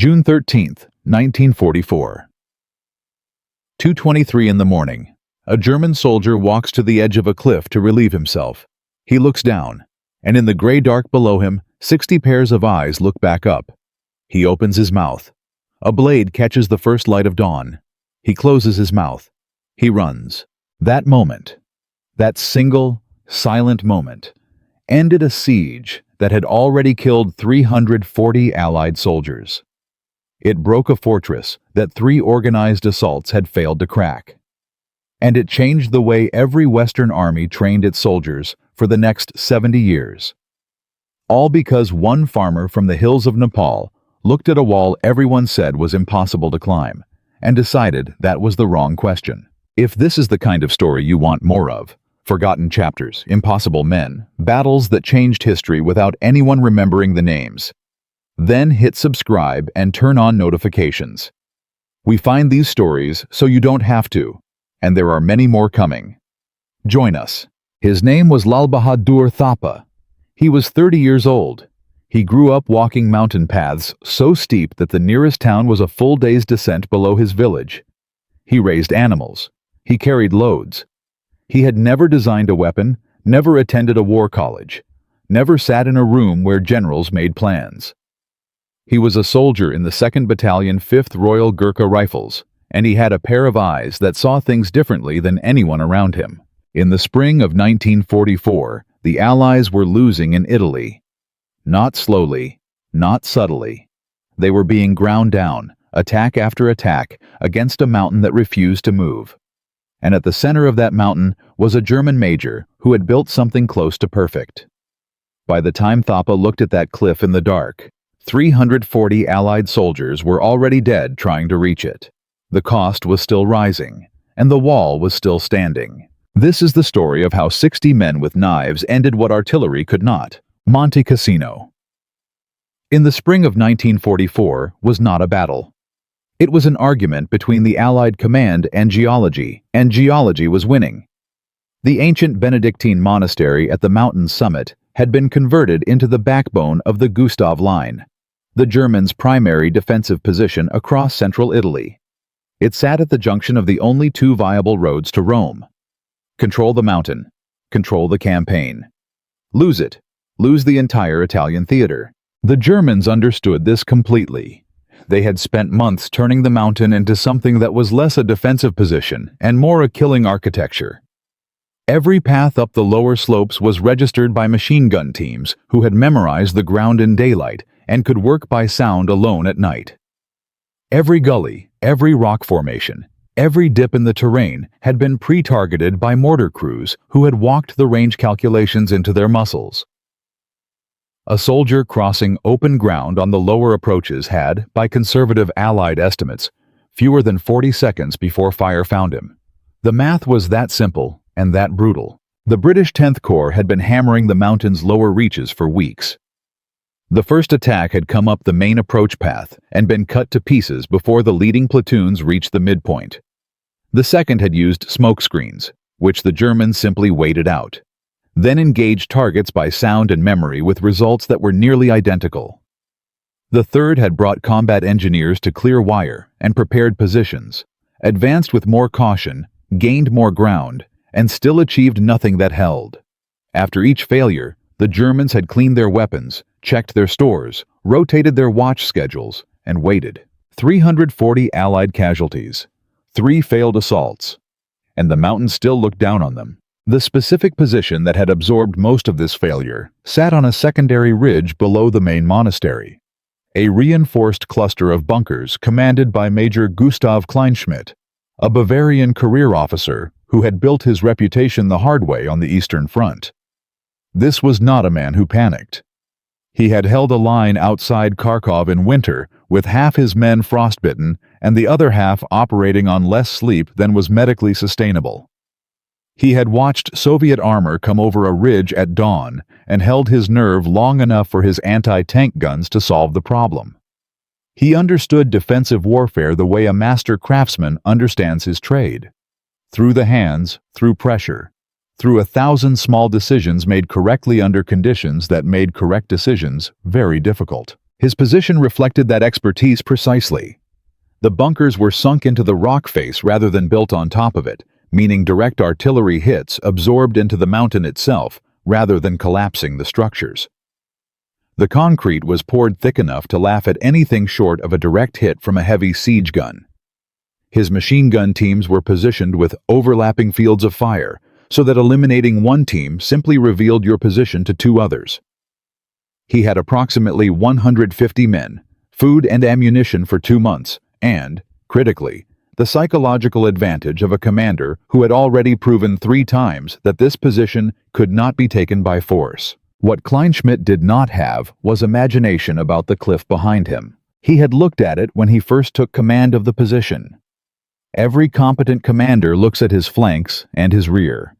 June 13th, 1944. 2:23 in the morning. A German soldier walks to the edge of a cliff to relieve himself. He looks down, and in the gray dark below him, 60 pairs of eyes look back up. He opens his mouth. A blade catches the first light of dawn. He closes his mouth. He runs. That moment, that single, silent moment, ended a siege that had already killed 340 Allied soldiers. It broke a fortress that 3 organized assaults had failed to crack. And it changed the way every Western army trained its soldiers for the next 70 years. All because one farmer from the hills of Nepal looked at a wall everyone said was impossible to climb, and decided that was the wrong question. If this is the kind of story you want more of, forgotten chapters, impossible men, battles that changed history without anyone remembering the names, then hit subscribe and turn on notifications. We find these stories so you don't have to, and there are many more coming. Join us. His name was Lal Bahadur Thapa. He was 30 years old. He grew up walking mountain paths so steep that the nearest town was a full day's descent below his village. He raised animals. He carried loads. He had never designed a weapon, never attended a war college, never sat in a room where generals made plans. He was a soldier in the 2nd Battalion 5th Royal Gurkha Rifles, and he had a pair of eyes that saw things differently than anyone around him. In the spring of 1944, the Allies were losing in Italy. Not slowly, not subtly. They were being ground down, attack after attack, against a mountain that refused to move. And at the center of that mountain was a German major who had built something close to perfect. By the time Thapa looked at that cliff in the dark, 340 Allied soldiers were already dead trying to reach it. The cost was still rising, and the wall was still standing. This is the story of how 60 men with knives ended what artillery could not. Monte Cassino. In the spring of 1944 was not a battle. It was an argument between the Allied command and geology was winning. The ancient Benedictine monastery at the mountain's summit had been converted into the backbone of the Gustav Line, the Germans' primary defensive position across central Italy. It sat at the junction of the only 2 viable roads to Rome. Control the mountain, control the campaign. Lose it, lose the entire Italian theater. The Germans understood this completely. They had spent months turning the mountain into something that was less a defensive position and more a killing architecture. Every path up the lower slopes was registered by machine gun teams who had memorized the ground in daylight and could work by sound alone at night. Every gully, every rock formation, every dip in the terrain had been pre-targeted by mortar crews who had walked the range calculations into their muscles. A soldier crossing open ground on the lower approaches had, by conservative Allied estimates, fewer than 40 seconds before fire found him. The math was that simple and that brutal. The British 10th Corps had been hammering the mountain's lower reaches for weeks. The first attack had come up the main approach path and been cut to pieces before the leading platoons reached the midpoint. The second had used smoke screens, which the Germans simply waited out, then engaged targets by sound and memory with results that were nearly identical. The third had brought combat engineers to clear wire and prepared positions, advanced with more caution, gained more ground, and still achieved nothing that held. After each failure, the Germans had cleaned their weapons, checked their stores, rotated their watch schedules, and waited. 340 Allied casualties, 3 failed assaults, and the mountain still looked down on them. The specific position that had absorbed most of this failure sat on a secondary ridge below the main monastery, a reinforced cluster of bunkers commanded by Major Gustav Kleinschmidt, a Bavarian career officer who had built his reputation the hard way on the Eastern Front. This was not a man who panicked. He had held a line outside Kharkov in winter with half his men frostbitten and the other half operating on less sleep than was medically sustainable. He had watched Soviet armor come over a ridge at dawn and held his nerve long enough for his anti-tank guns to solve the problem. He understood defensive warfare the way a master craftsman understands his trade. Through the hands, through pressure, through 1,000 small decisions made correctly under conditions that made correct decisions very difficult. His position reflected that expertise precisely. The bunkers were sunk into the rock face rather than built on top of it, meaning direct artillery hits absorbed into the mountain itself rather than collapsing the structures. The concrete was poured thick enough to laugh at anything short of a direct hit from a heavy siege gun. His machine gun teams were positioned with overlapping fields of fire, so that eliminating one team simply revealed your position to two others. He had approximately 150 men, food and ammunition for 2 months, and, critically, the psychological advantage of a commander who had already proven 3 times that this position could not be taken by force. What Kleinschmidt did not have was imagination about the cliff behind him. He had looked at it when he first took command of the position. Every competent commander looks at his flanks and his rear.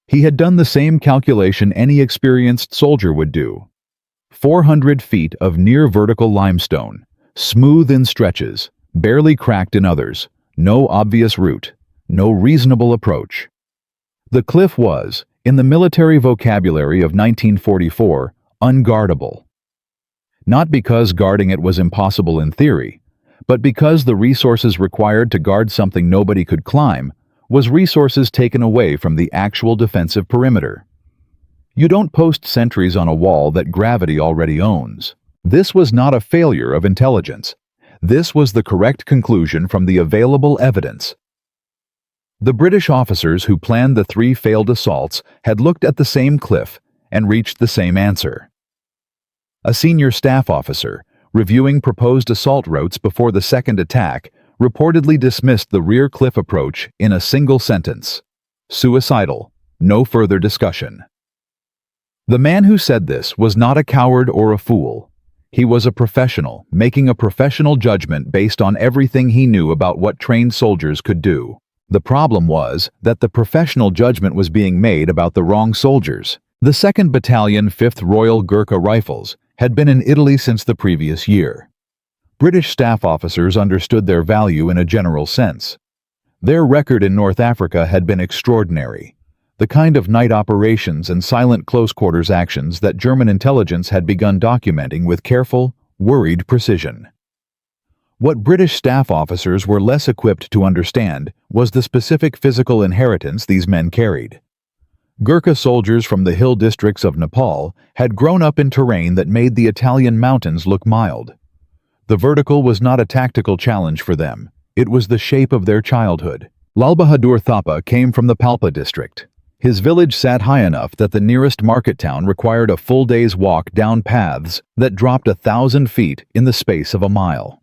He had done the same calculation any experienced soldier would do. 400 feet of near-vertical limestone, smooth in stretches, barely cracked in others, no obvious route, no reasonable approach. The cliff was, in the military vocabulary of 1944, unguardable. Not because guarding it was impossible in theory, but because the resources required to guard something nobody could climb was resources taken away from the actual defensive perimeter. You don't post sentries on a wall that gravity already owns. This was not a failure of intelligence. This was the correct conclusion from the available evidence. The British officers who planned the 3 failed assaults had looked at the same cliff and reached the same answer. A senior staff officer, reviewing proposed assault routes before the second attack, reportedly dismissed the rear cliff approach in a single sentence: suicidal, no further discussion. The man who said this was not a coward or a fool. He was a professional, making a professional judgment based on everything he knew about what trained soldiers could do. The problem was that the professional judgment was being made about the wrong soldiers. The 2nd Battalion 5th Royal Gurkha Rifles had been in Italy since the previous year. British staff officers understood their value in a general sense. Their record in North Africa had been extraordinary, the kind of night operations and silent close-quarters actions that German intelligence had begun documenting with careful, worried precision. What British staff officers were less equipped to understand was the specific physical inheritance these men carried. Gurkha soldiers from the hill districts of Nepal had grown up in terrain that made the Italian mountains look mild. The vertical was not a tactical challenge for them. It was the shape of their childhood. Lal Bahadur Thapa came from the Palpa district. His village sat high enough that the nearest market town required a full day's walk down paths that dropped 1,000 feet in the space of a mile.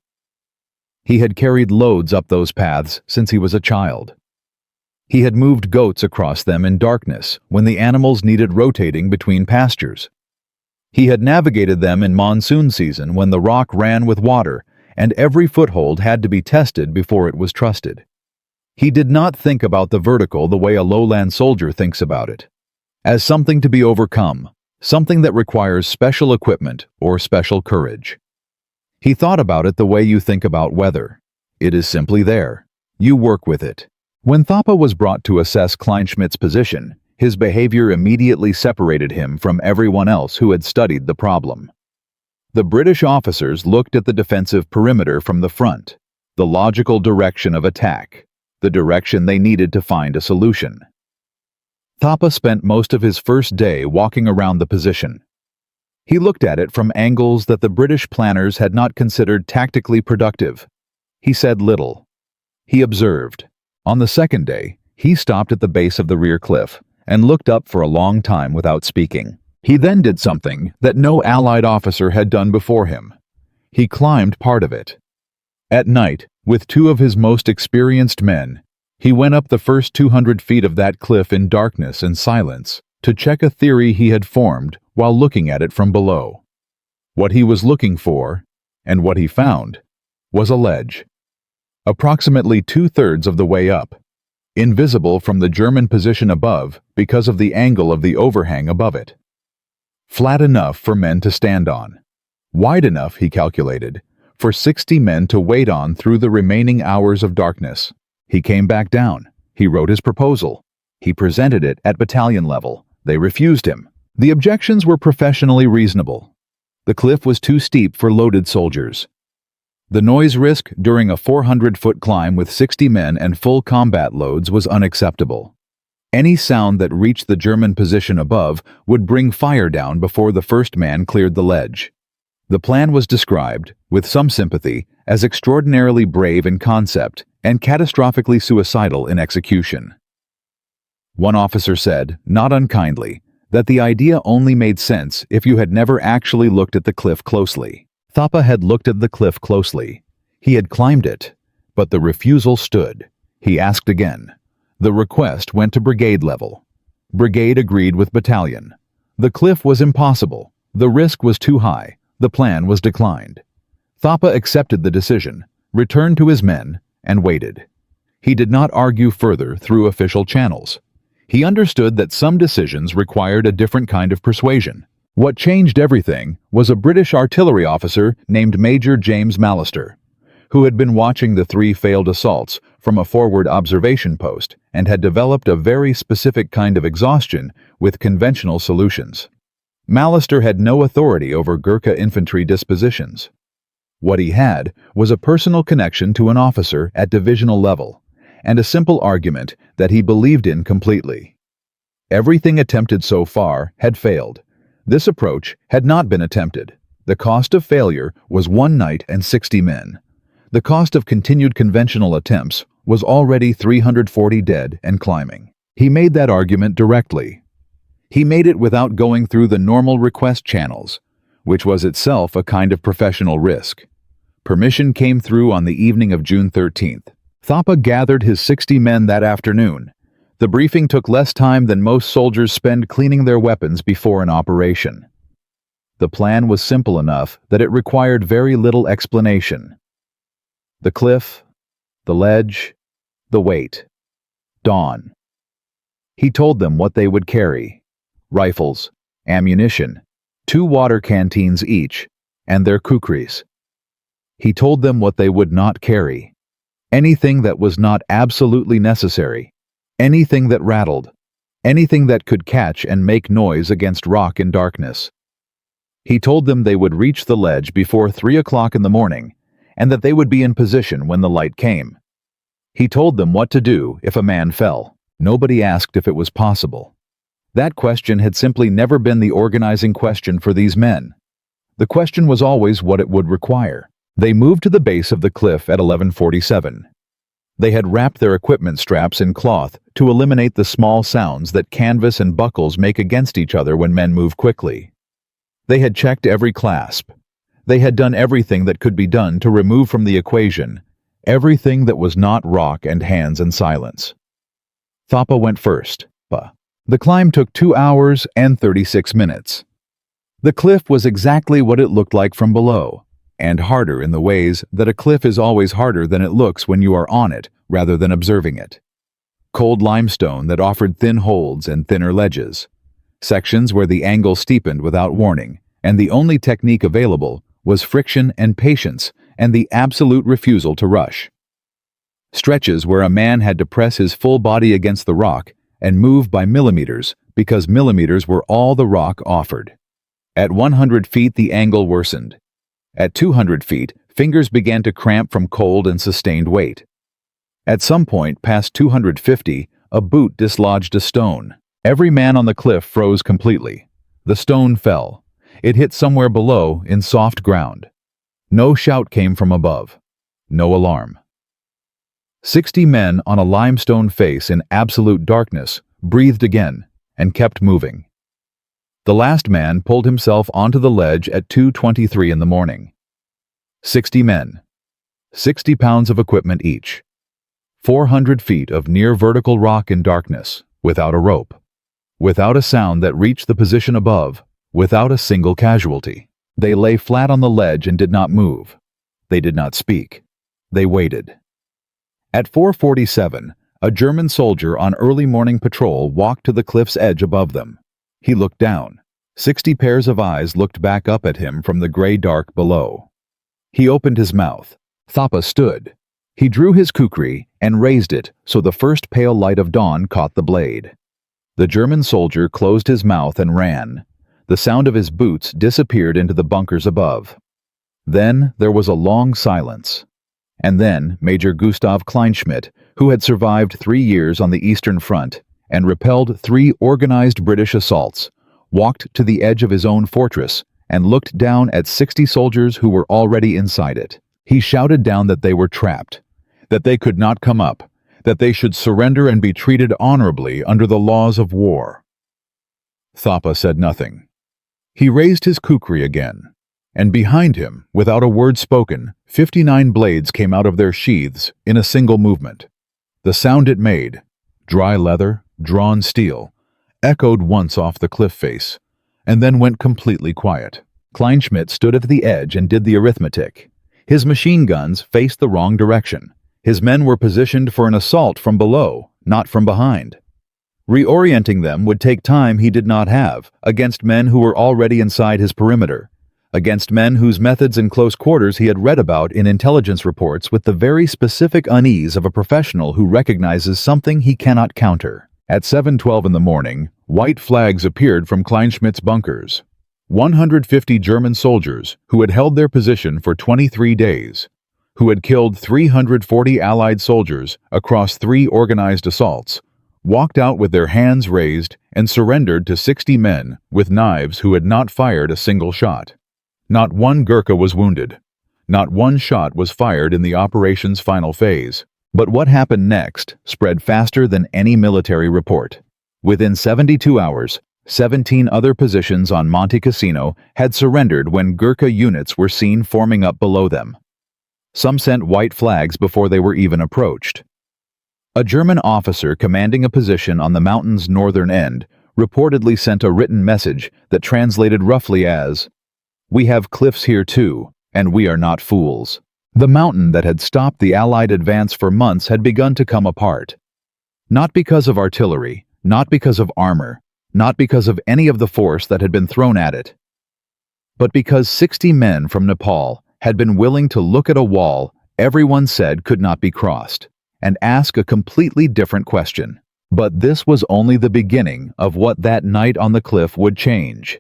He had carried loads up those paths since he was a child. He had moved goats across them in darkness when the animals needed rotating between pastures. He had navigated them in monsoon season when the rock ran with water and every foothold had to be tested before it was trusted. He did not think about the vertical the way a lowland soldier thinks about it, as something to be overcome, something that requires special equipment or special courage. He thought about it the way you think about weather. It is simply there. You work with it. When Thapa was brought to assess Kleinschmidt's position, his behavior immediately separated him from everyone else who had studied the problem. The British officers looked at the defensive perimeter from the front, the logical direction of attack, the direction they needed to find a solution. Thapa spent most of his first day walking around the position. He looked at it from angles that the British planners had not considered tactically productive. He said little. He observed. On the second day, he stopped at the base of the rear cliff and looked up for a long time without speaking. He then did something that no Allied officer had done before him. He climbed part of it. At night, with 2 of his most experienced men, he went up the first 200 feet of that cliff in darkness and silence to check a theory he had formed while looking at it from below. What he was looking for, and what he found, was a ledge. Approximately 2/3 of the way up, invisible from the German position above because of the angle of the overhang above it. Flat enough for men to stand on. Wide enough, he calculated, for 60 men to wait on through the remaining hours of darkness. He came back down. He wrote his proposal. He presented it at battalion level. They refused him. The objections were professionally reasonable. The cliff was too steep for loaded soldiers. The noise risk during a 400-foot climb with 60 men and full combat loads was unacceptable. Any sound that reached the German position above would bring fire down before the first man cleared the ledge. The plan was described, with some sympathy, as extraordinarily brave in concept and catastrophically suicidal in execution. One officer said, not unkindly, that the idea only made sense if you had never actually looked at the cliff closely. Thapa had looked at the cliff closely. He had climbed it, but the refusal stood. He asked again. The request went to brigade level. Brigade agreed with battalion. The cliff was impossible. The risk was too high. The plan was declined. Thapa accepted the decision, returned to his men, and waited. He did not argue further through official channels. He understood that some decisions required a different kind of persuasion. What changed everything was a British artillery officer named Major James Mallister, who had been watching the 3 failed assaults from a forward observation post and had developed a very specific kind of exhaustion with conventional solutions. Mallister had no authority over Gurkha infantry dispositions. What he had was a personal connection to an officer at divisional level, and a simple argument that he believed in completely. Everything attempted so far had failed. This approach had not been attempted. The cost of failure was 1 night and 60 men. The cost of continued conventional attempts was already 340 dead and climbing. He made that argument directly. He made it without going through the normal request channels, which was itself a kind of professional risk. Permission came through on the evening of June 13th. Thapa gathered his 60 men that afternoon. The briefing took less time than most soldiers spend cleaning their weapons before an operation. The plan was simple enough that it required very little explanation. The cliff, the ledge, the weight. Dawn. He told them what they would carry: rifles, ammunition, 2 water canteens each, and their kukris. He told them what they would not carry: anything that was not absolutely necessary, anything that rattled, anything that could catch and make noise against rock in darkness. He told them they would reach the ledge before 3 o'clock in the morning, and that they would be in position when the light came. He told them what to do if a man fell. Nobody asked if it was possible. That question had simply never been the organizing question for these men. The question was always what it would require. They moved to the base of the cliff at 11:47. They had wrapped their equipment straps in cloth to eliminate the small sounds that canvas and buckles make against each other when men move quickly. They had checked every clasp. They had done everything that could be done to remove from the equation everything that was not rock and hands and silence. Thapa went first. The climb took 2 hours and 36 minutes. The cliff was exactly what it looked like from below, and harder in the ways that a cliff is always harder than it looks when you are on it rather than observing it. Cold limestone that offered thin holds and thinner ledges. Sections where the angle steepened without warning, and the only technique available was friction and patience and the absolute refusal to rush. Stretches where a man had to press his full body against the rock and move by millimeters because millimeters were all the rock offered. At 100 feet the angle worsened. At 200 feet, fingers began to cramp from cold and sustained weight. At some point past 250, a boot dislodged a stone. Every man on the cliff froze completely. The stone fell. It hit somewhere below in soft ground. No shout came from above. No alarm. 60 men on a limestone face in absolute darkness breathed again and kept moving. The last man pulled himself onto the ledge at 2:23 in the morning. 60 men. 60 pounds of equipment each. 400 feet of near vertical rock in darkness, without a rope. Without a sound that reached the position above, without a single casualty. They lay flat on the ledge and did not move. They did not speak. They waited. At 4:47, a German soldier on early morning patrol walked to the cliff's edge above them. He looked down. 60 pairs of eyes looked back up at him from the gray dark below. He opened his mouth. Thapa stood. He drew his kukri and raised it so the first pale light of dawn caught the blade. The German soldier closed his mouth and ran. The sound of his boots disappeared into the bunkers above. Then there was a long silence. And then Major Gustav Kleinschmidt, who had survived 3 years on the Eastern Front and repelled 3 organized British assaults, walked to the edge of his own fortress and looked down at 60 soldiers who were already inside it. He shouted down that they were trapped, that they could not come up, that they should surrender and be treated honorably under the laws of war. Thapa said nothing. He raised his kukri again, and behind him, without a word spoken, 59 blades came out of their sheaths in a single movement. The sound it made, dry leather, drawn steel, echoed once off the cliff face, and then went completely quiet. Kleinschmidt stood at the edge and did the arithmetic. His machine guns faced the wrong direction. His men were positioned for an assault from below, not from behind. Reorienting them would take time he did not have, against men who were already inside his perimeter, against men whose methods in close quarters he had read about in intelligence reports with the very specific unease of a professional who recognizes something he cannot counter. At 7:12 in the morning, white flags appeared from Kleinschmidt's bunkers. 150 German soldiers who had held their position for 23 days, who had killed 340 Allied soldiers across 3 organized assaults, walked out with their hands raised and surrendered to 60 men with knives who had not fired a single shot. Not one Gurkha was wounded. Not one shot was fired in the operation's final phase. But what happened next spread faster than any military report. Within 72 hours, 17 other positions on Monte Cassino had surrendered when Gurkha units were seen forming up below them. Some sent white flags before they were even approached. A German officer commanding a position on the mountain's northern end reportedly sent a written message that translated roughly as, "We have cliffs here too, and we are not fools." The mountain that had stopped the Allied advance for months had begun to come apart. Not because of artillery, not because of armor, not because of any of the force that had been thrown at it, but because 60 men from Nepal had been willing to look at a wall everyone said could not be crossed, and ask a completely different question. But this was only the beginning of what that night on the cliff would change.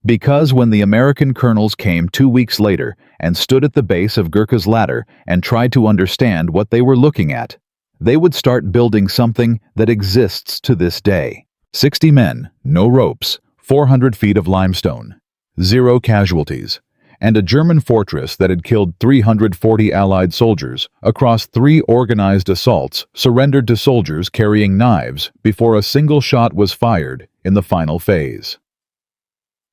Because when the American colonels came 2 weeks later and stood at the base of Gurkha's ladder and tried to understand what they were looking at, they would start building something that exists to this day. 60 men, no ropes, 400 feet of limestone, 0 casualties, and a German fortress that had killed 340 Allied soldiers across 3 organized assaults surrendered to soldiers carrying knives before a single shot was fired in the final phase.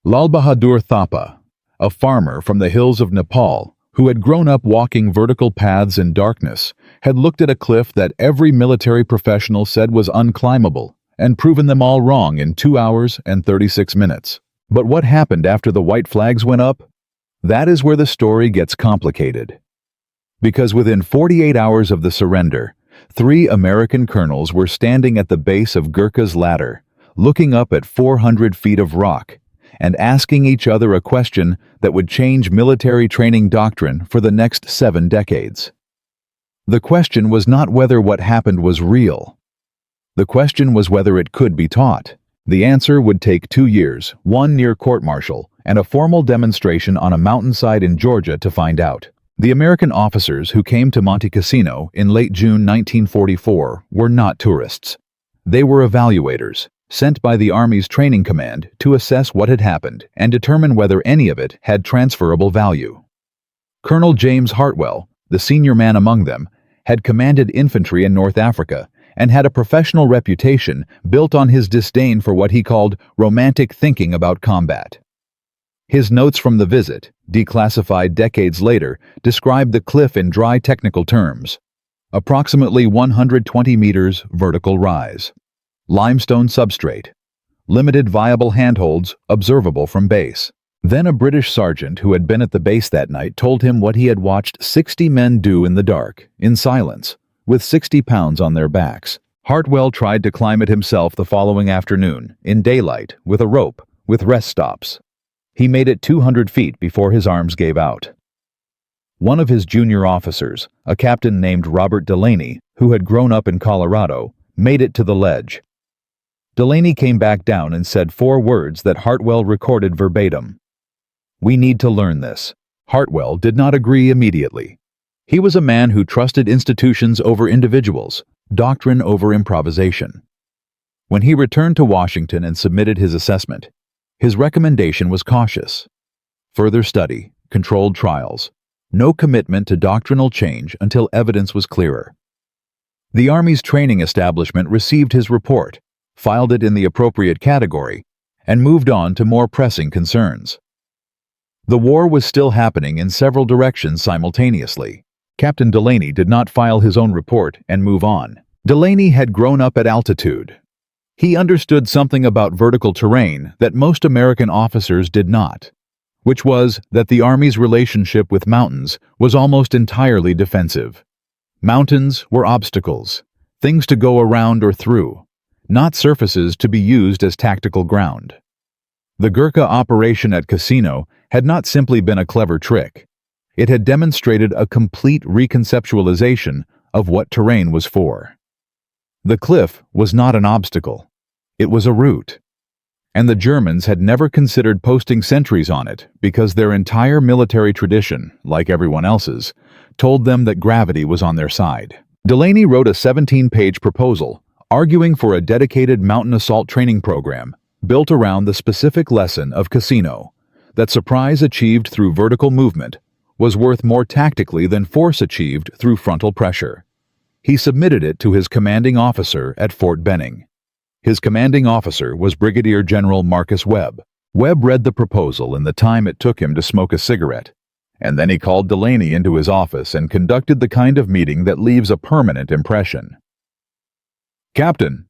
Lal Bahadur Thapa, a farmer from the hills of Nepal who had grown up walking vertical paths in darkness, had looked at a cliff that every military professional said was unclimbable and proven them all wrong in 2 hours and 36 minutes. But what happened after the white flags went up? That is where the story gets complicated. Because within 48 hours of the surrender, 3 American colonels were standing at the base of Gurkha's ladder, looking up at 400 feet of rock, and asking each other a question that would change military training doctrine for the next 7 decades. The question was not whether what happened was real. The question was whether it could be taught. The answer would take 2 years, 1 near court-martial, and a formal demonstration on a mountainside in Georgia to find out. The American officers who came to Monte Cassino in late June 1944 were not tourists. They were evaluators, sent by the Army's training command to assess what had happened and determine whether any of it had transferable value. Colonel James Hartwell, the senior man among them, had commanded infantry in North Africa and had a professional reputation built on his disdain for what he called romantic thinking about combat. His notes from the visit, declassified decades later, described the cliff in dry technical terms. Approximately 120 meters vertical rise. Limestone substrate. Limited viable handholds observable from base. Then a British sergeant who had been at the base that night told him what he had watched 60 men do in the dark, in silence, with 60 pounds on their backs. Hartwell tried to climb it himself the following afternoon, in daylight, with a rope, with rest stops. He made it 200 feet before his arms gave out. One of his junior officers, a captain named Robert Delaney, who had grown up in Colorado, made it to the ledge. Delaney came back down and said 4 words that Hartwell recorded verbatim. "We need to learn this." Hartwell did not agree immediately. He was a man who trusted institutions over individuals, doctrine over improvisation. When he returned to Washington and submitted his assessment, his recommendation was cautious. Further study, controlled trials, no commitment to doctrinal change until evidence was clearer. The Army's training establishment received his report, filed it in the appropriate category, and moved on to more pressing concerns. The war was still happening in several directions simultaneously. Captain Delaney did not file his own report and move on. Delaney had grown up at altitude. He understood something about vertical terrain that most American officers did not, which was that the Army's relationship with mountains was almost entirely defensive. Mountains were obstacles, things to go around or through, not surfaces to be used as tactical ground. The Gurkha operation at Casino had not simply been a clever trick. It had demonstrated a complete reconceptualization of what terrain was for. The cliff was not an obstacle. It was a route. And the Germans had never considered posting sentries on it because their entire military tradition, like everyone else's, told them that gravity was on their side. Delaney wrote a 17-page proposal arguing for a dedicated mountain assault training program built around the specific lesson of Casino, that surprise achieved through vertical movement was worth more tactically than force achieved through frontal pressure. He submitted it to his commanding officer at Fort Benning. His commanding officer was Brigadier General Marcus Webb. Webb read the proposal in the time it took him to smoke a cigarette, and then he called Delaney into his office and conducted the kind of meeting that leaves a permanent impression. "Captain,"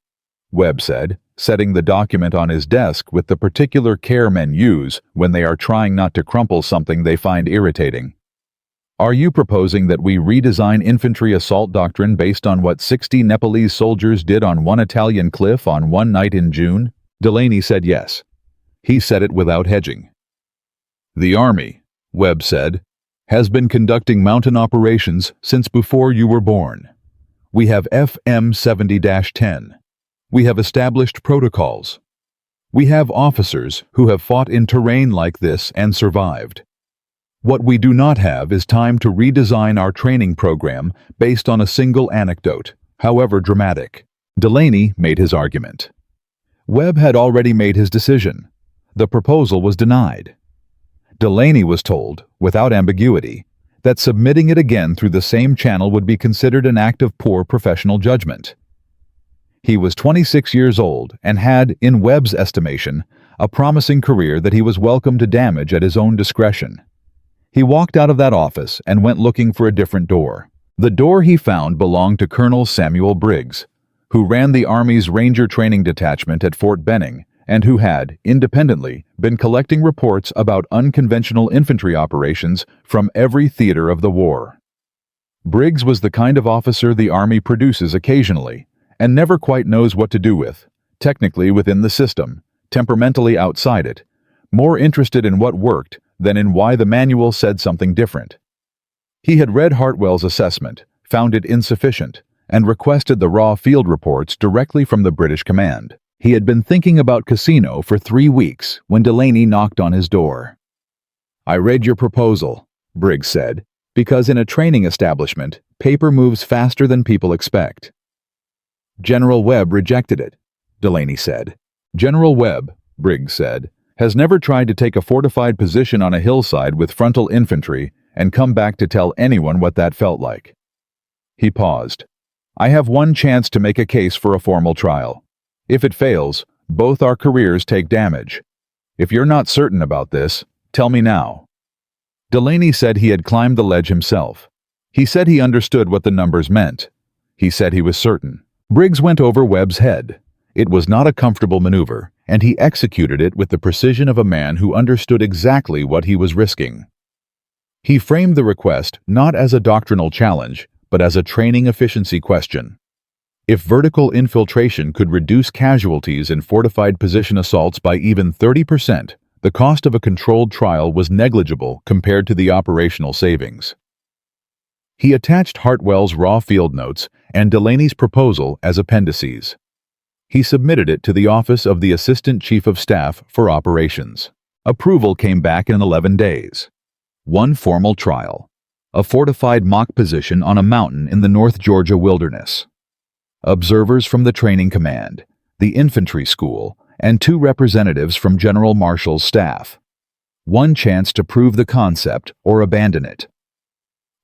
Webb said, setting the document on his desk with the particular care men use when they are trying not to crumple something they find irritating, "are you proposing that we redesign infantry assault doctrine based on what 60 Nepalese soldiers did on one Italian cliff on one night in June?" Delaney said yes. He said it without hedging. "The Army," Webb said, "has been conducting mountain operations since before you were born. We have FM 70-10. We have established protocols. We have officers who have fought in terrain like this and survived. What we do not have is time to redesign our training program based on a single anecdote, however dramatic." Delaney made his argument. Webb had already made his decision. The proposal was denied. Delaney was told, without ambiguity, that submitting it again through the same channel would be considered an act of poor professional judgment. He was 26 years old and had, in Webb's estimation, a promising career that he was welcome to damage at his own discretion. He walked out of that office and went looking for a different door. The door he found belonged to Colonel Samuel Briggs, who ran the Army's Ranger Training Detachment at Fort Benning and who had, independently, been collecting reports about unconventional infantry operations from every theater of the war. Briggs was the kind of officer the Army produces occasionally, and never quite knows what to do with, technically within the system, temperamentally outside it, more interested in what worked than in why the manual said something different. He had read Hartwell's assessment, found it insufficient, and requested the raw field reports directly from the British command. He had been thinking about Casino for 3 weeks when Delaney knocked on his door. "I read your proposal," Briggs said, "because in a training establishment, paper moves faster than people expect." "General Webb rejected it," Delaney said. "General Webb," Briggs said, "has never tried to take a fortified position on a hillside with frontal infantry and come back to tell anyone what that felt like." He paused. "I have one chance to make a case for a formal trial. If it fails, both our careers take damage. If you're not certain about this, tell me now." Delaney said he had climbed the ledge himself. He said he understood what the numbers meant. He said he was certain. Briggs went over Webb's head. It was not a comfortable maneuver, and he executed it with the precision of a man who understood exactly what he was risking. He framed the request not as a doctrinal challenge, but as a training efficiency question. If vertical infiltration could reduce casualties in fortified position assaults by even 30%, the cost of a controlled trial was negligible compared to the operational savings. He attached Hartwell's raw field notes and Delaney's proposal as appendices. He submitted it to the Office of the Assistant Chief of Staff for Operations. Approval came back in 11 days. One formal trial. A fortified mock position on a mountain in the North Georgia wilderness. Observers from the training command, the infantry school, and 2 representatives from General Marshall's staff. One chance to prove the concept or abandon it.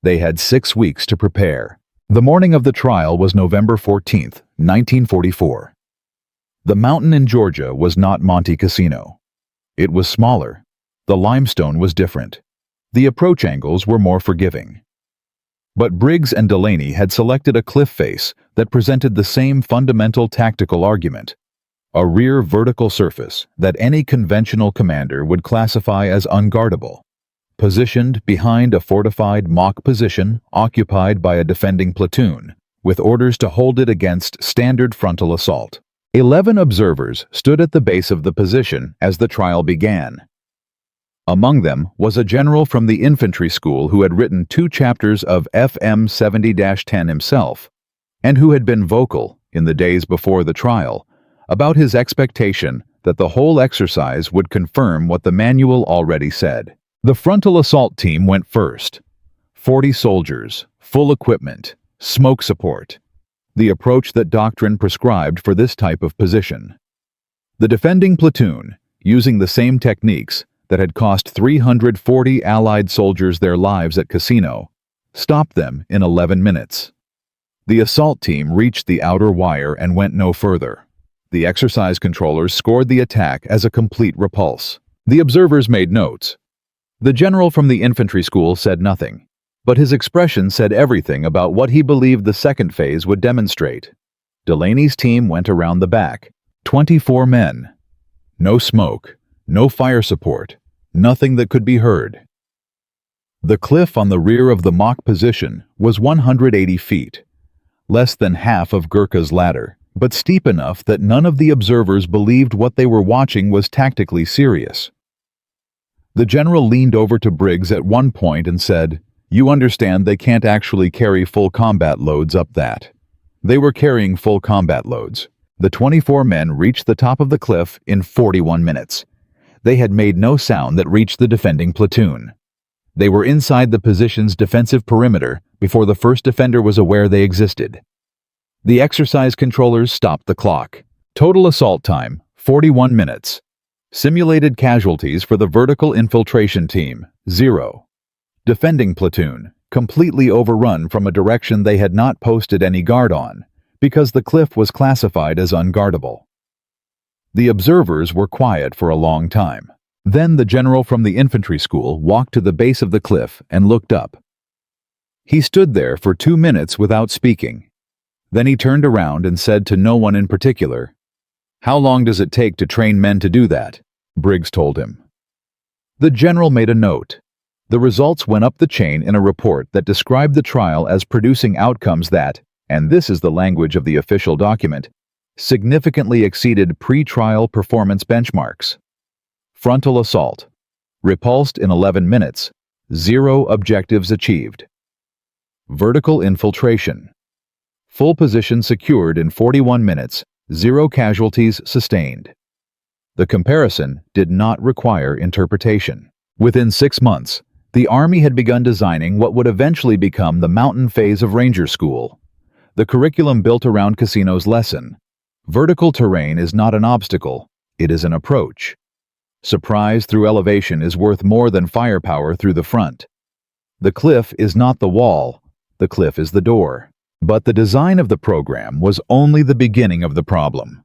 They had 6 weeks to prepare. The morning of the trial was November 14, 1944. The mountain in Georgia was not Monte Cassino. It was smaller. The limestone was different. The approach angles were more forgiving. But Briggs and Delaney had selected a cliff face that presented the same fundamental tactical argument. A rear vertical surface that any conventional commander would classify as unguardable, positioned behind a fortified mock position occupied by a defending platoon, with orders to hold it against standard frontal assault. 11 observers stood at the base of the position as the trial began. Among them was a general from the infantry school who had written 2 chapters of FM 70-10 himself, and who had been vocal, in the days before the trial, about his expectation that the whole exercise would confirm what the manual already said. The frontal assault team went first. 40 soldiers, full equipment, smoke support. The approach that doctrine prescribed for this type of position. The defending platoon, using the same techniques that had cost 340 Allied soldiers their lives at Cassino, stopped them in 11 minutes. The assault team reached the outer wire and went no further. The exercise controllers scored the attack as a complete repulse. The observers made notes. The general from the infantry school said nothing, but his expression said everything about what he believed the second phase would demonstrate. Delaney's team went around the back. 24 men. No smoke, no fire support, nothing that could be heard. The cliff on the rear of the mock position was 180 feet, less than half of Gurkha's ladder, but steep enough that none of the observers believed what they were watching was tactically serious. The general leaned over to Briggs at one point and said, "You understand they can't actually carry full combat loads up that." They were carrying full combat loads. The 24 men reached the top of the cliff in 41 minutes. They had made no sound that reached the defending platoon. They were inside the position's defensive perimeter before the first defender was aware they existed. The exercise controllers stopped the clock. Total assault time, 41 minutes. Simulated casualties for the vertical infiltration team, 0. Defending platoon, completely overrun from a direction they had not posted any guard on, because the cliff was classified as unguardable. The observers were quiet for a long time. Then the general from the infantry school walked to the base of the cliff and looked up. He stood there for 2 minutes without speaking. Then he turned around and said to no one in particular, "How long does it take to train men to do that?" Briggs told him. The general made a note. The results went up the chain in a report that described the trial as producing outcomes that, and this is the language of the official document, significantly exceeded pre-trial performance benchmarks. Frontal assault. Repulsed in 11 minutes. 0 objectives achieved. Vertical infiltration. Full position secured in 41 minutes. 0 casualties sustained. The comparison did not require interpretation. Within 6 months, the Army had begun designing what would eventually become the mountain phase of Ranger School. The curriculum built around Cassino's lesson. Vertical terrain is not an obstacle, it is an approach. Surprise through elevation is worth more than firepower through the front. The cliff is not the wall, the cliff is the door. But the design of the program was only the beginning of the problem.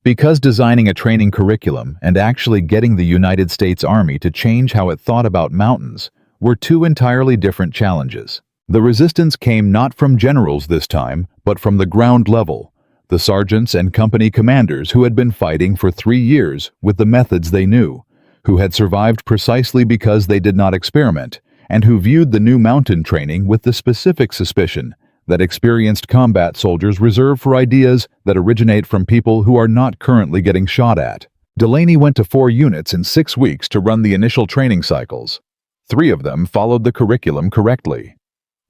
Because designing a training curriculum and actually getting the United States Army to change how it thought about mountains were 2 entirely different challenges. The resistance came not from generals this time, but from the ground level, the sergeants and company commanders who had been fighting for 3 years with the methods they knew, who had survived precisely because they did not experiment, and who viewed the new mountain training with the specific suspicion that experienced combat soldiers reserve for ideas that originate from people who are not currently getting shot at. Delaney went to 4 units in 6 weeks to run the initial training cycles. 3 of them followed the curriculum correctly.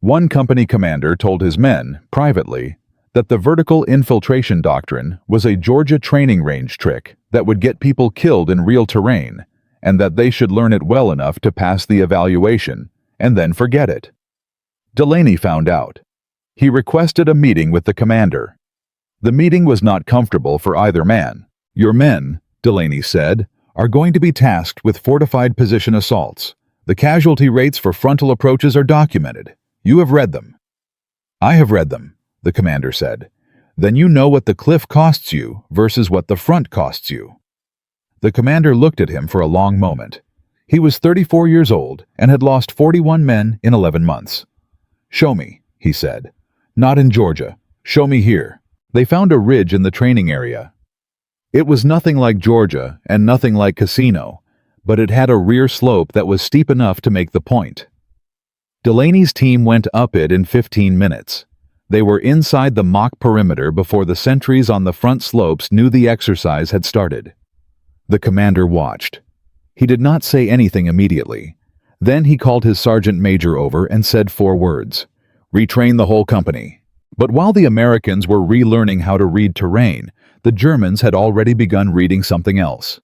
One company commander told his men, privately, that the vertical infiltration doctrine was a Georgia training range trick that would get people killed in real terrain, and that they should learn it well enough to pass the evaluation, and then forget it. Delaney found out. He requested a meeting with the commander. The meeting was not comfortable for either man. "Your men," Delaney said, "are going to be tasked with fortified position assaults. The casualty rates for frontal approaches are documented. You have read them." "I have read them," the commander said. "Then you know what the cliff costs you versus what the front costs you." The commander looked at him for a long moment. He was 34 years old and had lost 41 men in 11 months. "Show me," he said. "Not in Georgia. Show me here." They found a ridge in the training area. It was nothing like Georgia and nothing like Casino, but it had a rear slope that was steep enough to make the point. Delaney's team went up it in 15 minutes. They were inside the mock perimeter before the sentries on the front slopes knew the exercise had started. The commander watched. He did not say anything immediately. Then he called his sergeant major over and said 4 words. "Retrain the whole company." But while the Americans were relearning how to read terrain, the Germans had already begun reading something else.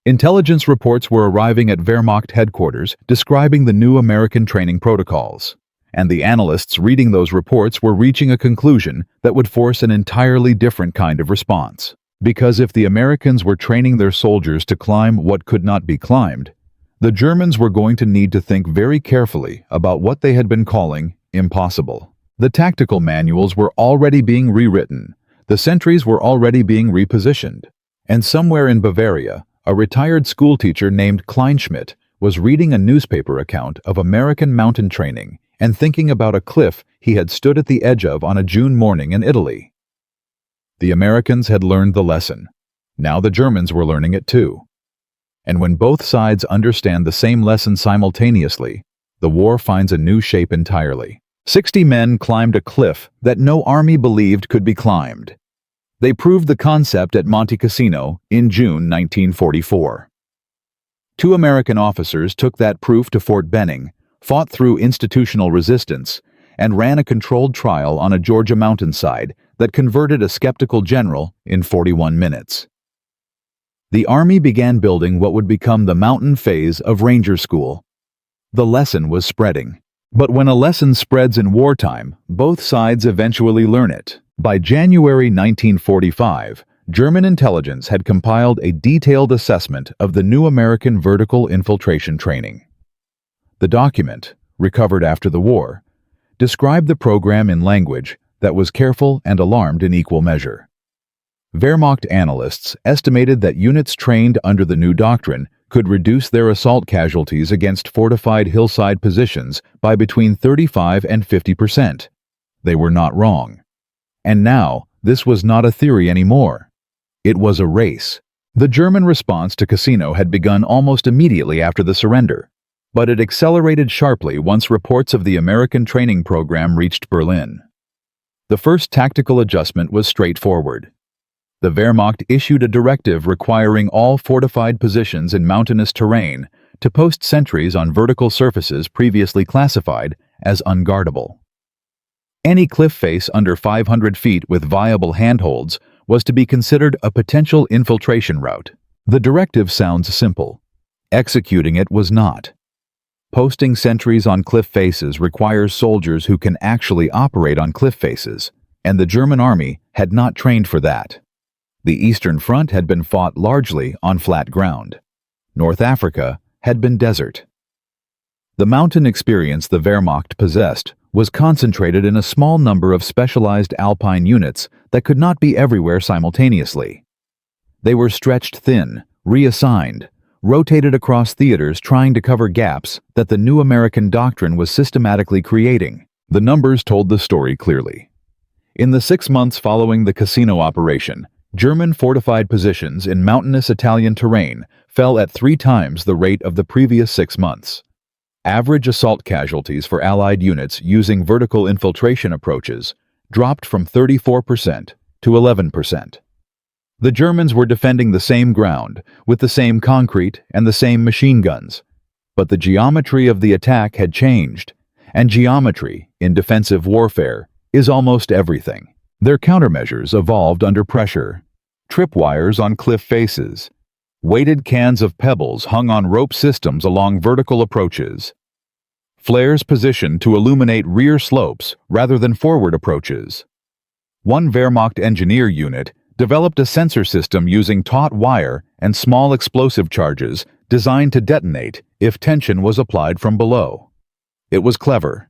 Intelligence reports were arriving at Wehrmacht headquarters describing the new American training protocols, and the analysts reading those reports were reaching a conclusion that would force an entirely different kind of response. Because if the Americans were training their soldiers to climb what could not be climbed, the Germans were going to need to think very carefully about what they had been calling impossible. The tactical manuals were already being rewritten, the sentries were already being repositioned, and somewhere in Bavaria, a retired schoolteacher named Kleinschmidt was reading a newspaper account of American mountain training and thinking about a cliff he had stood at the edge of on a June morning in Italy. The Americans had learned the lesson. Now the Germans were learning it too. And when both sides understand the same lesson simultaneously, the war finds a new shape entirely. 60 men climbed a cliff that no army believed could be climbed. They proved the concept at Monte Cassino in June 1944. 2 American officers took that proof to Fort Benning, fought through institutional resistance, and ran a controlled trial on a Georgia mountainside that converted a skeptical general in 41 minutes. The Army began building what would become the mountain phase of Ranger School. The lesson was spreading. But when a lesson spreads in wartime, both sides eventually learn it. By January 1945, German intelligence had compiled a detailed assessment of the new American vertical infiltration training. The document, recovered after the war, described the program in language that was careful and alarmed in equal measure. Wehrmacht analysts estimated that units trained under the new doctrine could reduce their assault casualties against fortified hillside positions by between 35 and 50%. They were not wrong. And now, this was not a theory anymore. It was a race. The German response to Cassino had begun almost immediately after the surrender, but it accelerated sharply once reports of the American training program reached Berlin. The first tactical adjustment was straightforward. The Wehrmacht issued a directive requiring all fortified positions in mountainous terrain to post sentries on vertical surfaces previously classified as unguardable. Any cliff face under 500 feet with viable handholds was to be considered a potential infiltration route. The directive sounds simple. Executing it was not. Posting sentries on cliff faces requires soldiers who can actually operate on cliff faces, and the German army had not trained for that. The Eastern Front had been fought largely on flat ground. North Africa had been desert. The mountain experience the Wehrmacht possessed was concentrated in a small number of specialized alpine units that could not be everywhere simultaneously. They were stretched thin, reassigned, rotated across theaters trying to cover gaps that the new American doctrine was systematically creating. The numbers told the story clearly. In the 6 months following the Cassino operation, German fortified positions in mountainous Italian terrain fell at 3 times the rate of the previous 6 months. Average assault casualties for Allied units using vertical infiltration approaches dropped from 34% to 11%. The Germans were defending the same ground, with the same concrete and the same machine guns, but the geometry of the attack had changed, and geometry, in defensive warfare, is almost everything. Their countermeasures evolved under pressure. Tripwires on cliff faces. Weighted cans of pebbles hung on rope systems along vertical approaches. Flares positioned to illuminate rear slopes rather than forward approaches. One Wehrmacht engineer unit developed a sensor system using taut wire and small explosive charges designed to detonate if tension was applied from below. It was clever.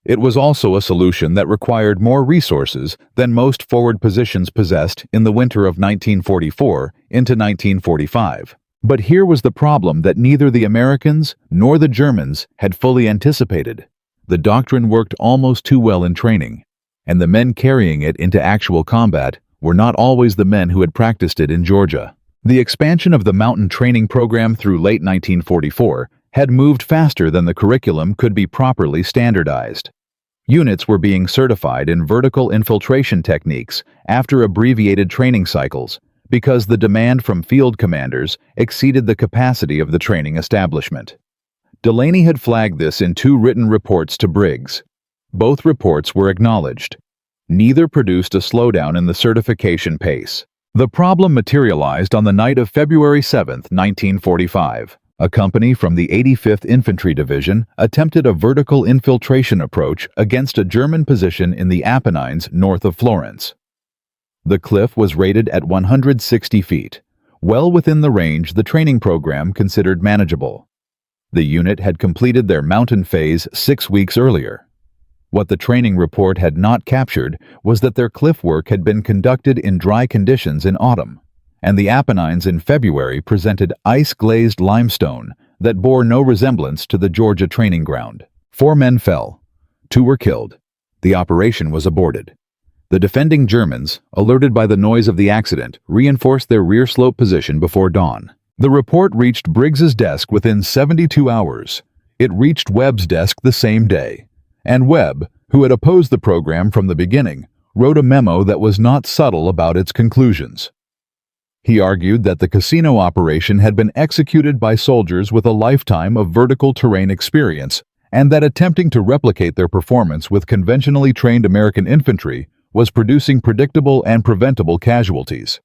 It was also a solution that required more resources than most forward positions possessed in the winter of 1944 into 1945. But here was the problem that neither the Americans nor the Germans had fully anticipated. The doctrine worked almost too well in training, and the men carrying it into actual combat were not always the men who had practiced it in Georgia. The expansion of the mountain training program through late 1944 had moved faster than the curriculum could be properly standardized. Units were being certified in vertical infiltration techniques after abbreviated training cycles because the demand from field commanders exceeded the capacity of the training establishment. Delaney had flagged this in 2 written reports to Briggs. Both reports were acknowledged. Neither produced a slowdown in the certification pace. The problem materialized on the night of February 7, 1945. A company from the 85th Infantry Division attempted a vertical infiltration approach against a German position in the Apennines north of Florence. The cliff was rated at 160 feet, well within the range the training program considered manageable. The unit had completed their mountain phase 6 weeks earlier. What the training report had not captured was that their cliff work had been conducted in dry conditions in autumn, and the Apennines in February presented ice-glazed limestone that bore no resemblance to the Georgia training ground. 4 men fell. 2 were killed. The operation was aborted. The defending Germans, alerted by the noise of the accident, reinforced their rear slope position before dawn. The report reached Briggs's desk within 72 hours. It reached Webb's desk the same day. And Webb, who had opposed the program from the beginning, wrote a memo that was not subtle about its conclusions. He argued that the casino operation had been executed by soldiers with a lifetime of vertical terrain experience, and that attempting to replicate their performance with conventionally trained American infantry was producing predictable and preventable casualties.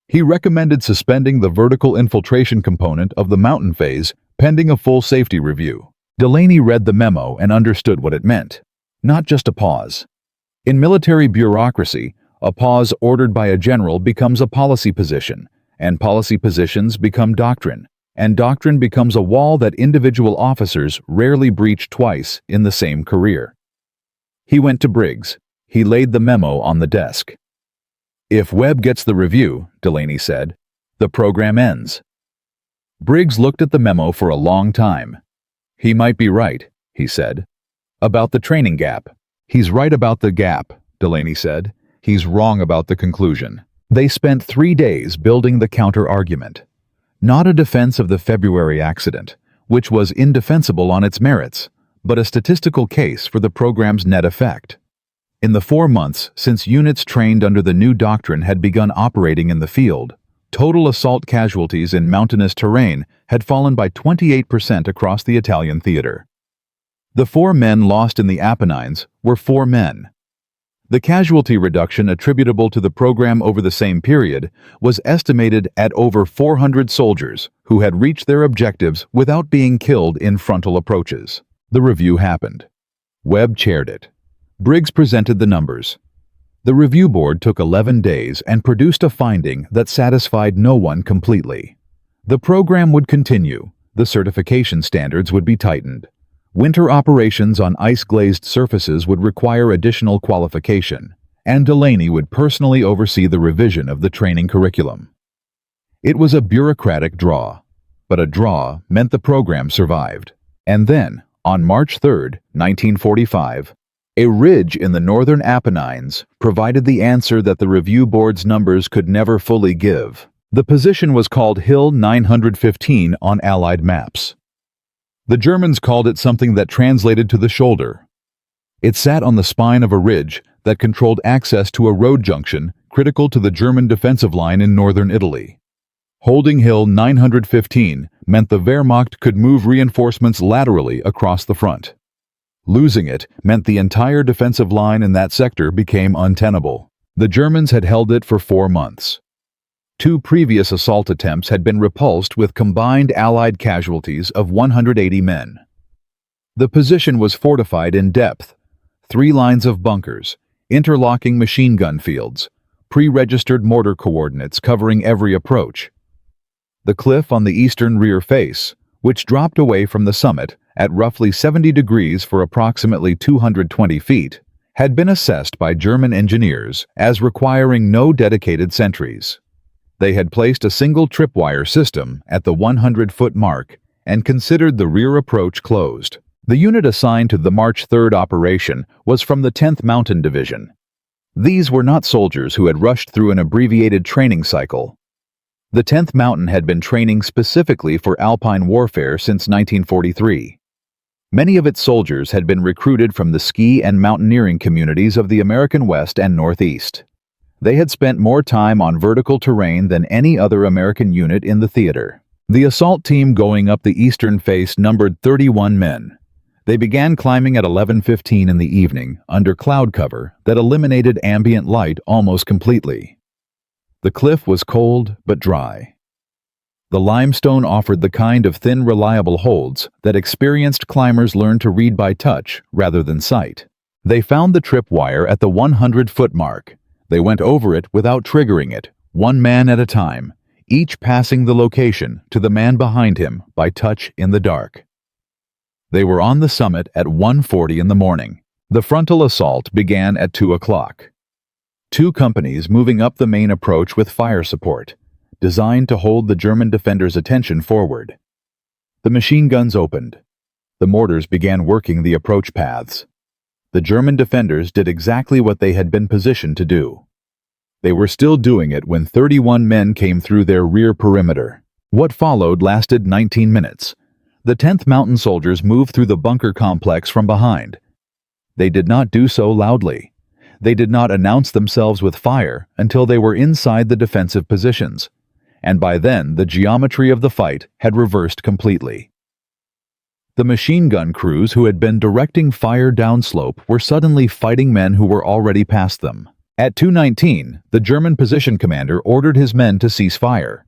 He recommended suspending the vertical infiltration component of the mountain phase pending a full safety review. Delaney read the memo and understood what it meant. Not just a pause. In military bureaucracy, a pause ordered by a general becomes a policy position, and policy positions become doctrine, and doctrine becomes a wall that individual officers rarely breach twice in the same career. He went to Briggs. He laid the memo on the desk. "If Webb gets the review," Delaney said, "the program ends." Briggs looked at the memo for a long time. "He might be right," he said. "About the training gap." "He's right about the gap," Delaney said. "He's wrong about the conclusion." They spent 3 days building the counter-argument. Not a defense of the February accident, which was indefensible on its merits, but a statistical case for the program's net effect. In the 4 months since units trained under the new doctrine had begun operating in the field, total assault casualties in mountainous terrain had fallen by 28% across the Italian theater. The 4 men lost in the Apennines were 4 men. The casualty reduction attributable to the program over the same period was estimated at over 400 soldiers who had reached their objectives without being killed in frontal approaches. The review happened. Webb chaired it. Briggs presented the numbers. The review board took 11 days and produced a finding that satisfied no one completely. The program would continue. The certification standards would be tightened. Winter operations on ice-glazed surfaces would require additional qualification, and Delaney would personally oversee the revision of the training curriculum. It was a bureaucratic draw, but a draw meant the program survived. And then, on March 3, 1945, a ridge in the northern Apennines provided the answer that the review board's numbers could never fully give. The position was called Hill 915 on Allied maps. The Germans called it something that translated to the shoulder. It sat on the spine of a ridge that controlled access to a road junction critical to the German defensive line in northern Italy. Holding Hill 915 meant the Wehrmacht could move reinforcements laterally across the front. Losing it meant the entire defensive line in that sector became untenable. The Germans had held it for 4 months. 2 previous assault attempts had been repulsed with combined Allied casualties of 180 men. The position was fortified in depth, 3 lines of bunkers, interlocking machine gun fields, pre-registered mortar coordinates covering every approach. The cliff on the eastern rear face, which dropped away from the summit at roughly 70 degrees for approximately 220 feet, had been assessed by German engineers as requiring no dedicated sentries. They had placed a single tripwire system at the 100-foot mark and considered the rear approach closed. The unit assigned to the March 3rd operation was from the 10th Mountain Division. These were not soldiers who had rushed through an abbreviated training cycle. The 10th Mountain had been training specifically for Alpine warfare since 1943. Many of its soldiers had been recruited from the ski and mountaineering communities of the American West and Northeast. They had spent more time on vertical terrain than any other American unit in the theater. The assault team going up the eastern face numbered 31 men. They began climbing at 11:15 in the evening under cloud cover that eliminated ambient light almost completely. The cliff was cold but dry. The limestone offered the kind of thin, reliable holds that experienced climbers learn to read by touch rather than sight. They found the tripwire at the 100-foot mark. They went over it without triggering it, 1 man at a time, each passing the location to the man behind him by touch in the dark. They were on the summit at 1:40 in the morning. The frontal assault began at 2 o'clock. 2 companies moving up the main approach with fire support, designed to hold the German defenders' attention forward. The machine guns opened. The mortars began working the approach paths. The German defenders did exactly what they had been positioned to do. They were still doing it when 31 men came through their rear perimeter. What followed lasted 19 minutes. The 10th Mountain soldiers moved through the bunker complex from behind. They did not do so loudly. They did not announce themselves with fire until they were inside the defensive positions, and by then the geometry of the fight had reversed completely. The machine gun crews who had been directing fire downslope were suddenly fighting men who were already past them. At 2:19, the German position commander ordered his men to cease fire.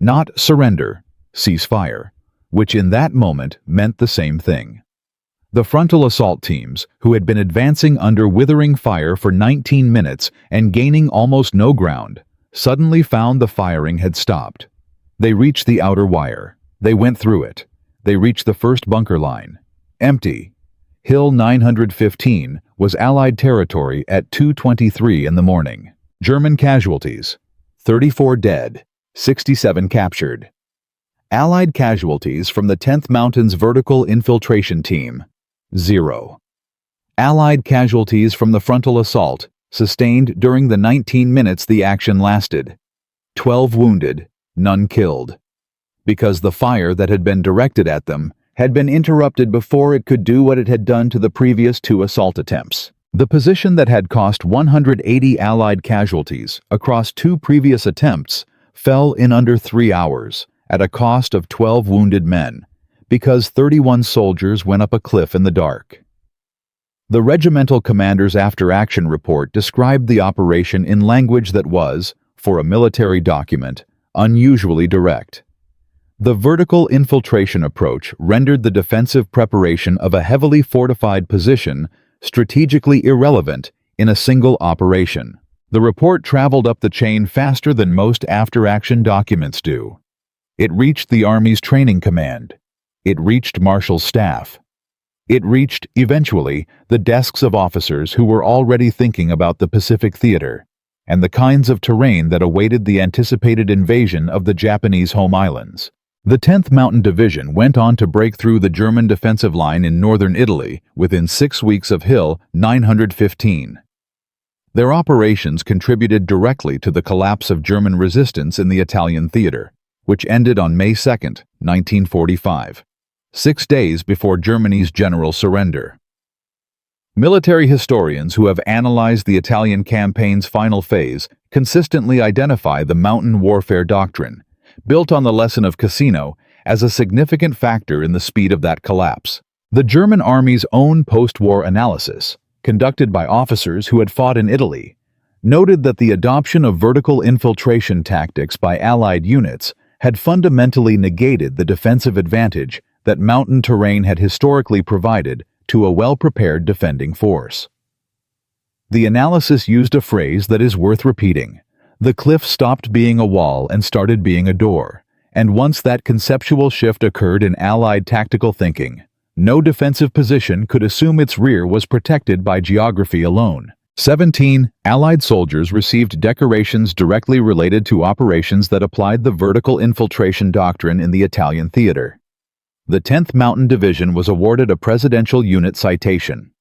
Not surrender, cease fire, which in that moment meant the same thing. The frontal assault teams, who had been advancing under withering fire for 19 minutes and gaining almost no ground, suddenly found the firing had stopped. They reached the outer wire. They went through it. They reached the first bunker line. Empty. Hill 915 was Allied territory at 2:23 in the morning. German casualties: 34 dead, 67 captured. Allied casualties from the 10th Mountain's vertical infiltration team: 0. Allied casualties from the frontal assault, sustained during the 19 minutes the action lasted: 12 wounded, none killed. Because the fire that had been directed at them had been interrupted before it could do what it had done to the previous 2 assault attempts. The position that had cost 180 Allied casualties across 2 previous attempts fell in under 3 hours, at a cost of 12 wounded men, because 31 soldiers went up a cliff in the dark. The regimental commander's after-action report described the operation in language that was, for a military document, unusually direct. The vertical infiltration approach rendered the defensive preparation of a heavily fortified position strategically irrelevant in a single operation. The report traveled up the chain faster than most after-action documents do. It reached the Army's training command. It reached Marshall's staff. It reached, eventually, the desks of officers who were already thinking about the Pacific Theater and the kinds of terrain that awaited the anticipated invasion of the Japanese home islands. The 10th Mountain Division went on to break through the German defensive line in northern Italy within 6 weeks of Hill 915. Their operations contributed directly to the collapse of German resistance in the Italian theater, which ended on May 2, 1945, 6 days before Germany's general surrender. Military historians who have analyzed the Italian campaign's final phase consistently identify the mountain warfare doctrine, built on the lesson of Cassino, as a significant factor in the speed of that collapse. The German army's own post-war analysis, conducted by officers who had fought in Italy, noted that the adoption of vertical infiltration tactics by Allied units had fundamentally negated the defensive advantage that mountain terrain had historically provided to a well-prepared defending force. The analysis used a phrase that is worth repeating. The cliff stopped being a wall and started being a door, and once that conceptual shift occurred in Allied tactical thinking, no defensive position could assume its rear was protected by geography alone. 17. Allied soldiers received decorations directly related to operations that applied the vertical infiltration doctrine in the Italian theater. The 10th Mountain Division was awarded a Presidential Unit Citation.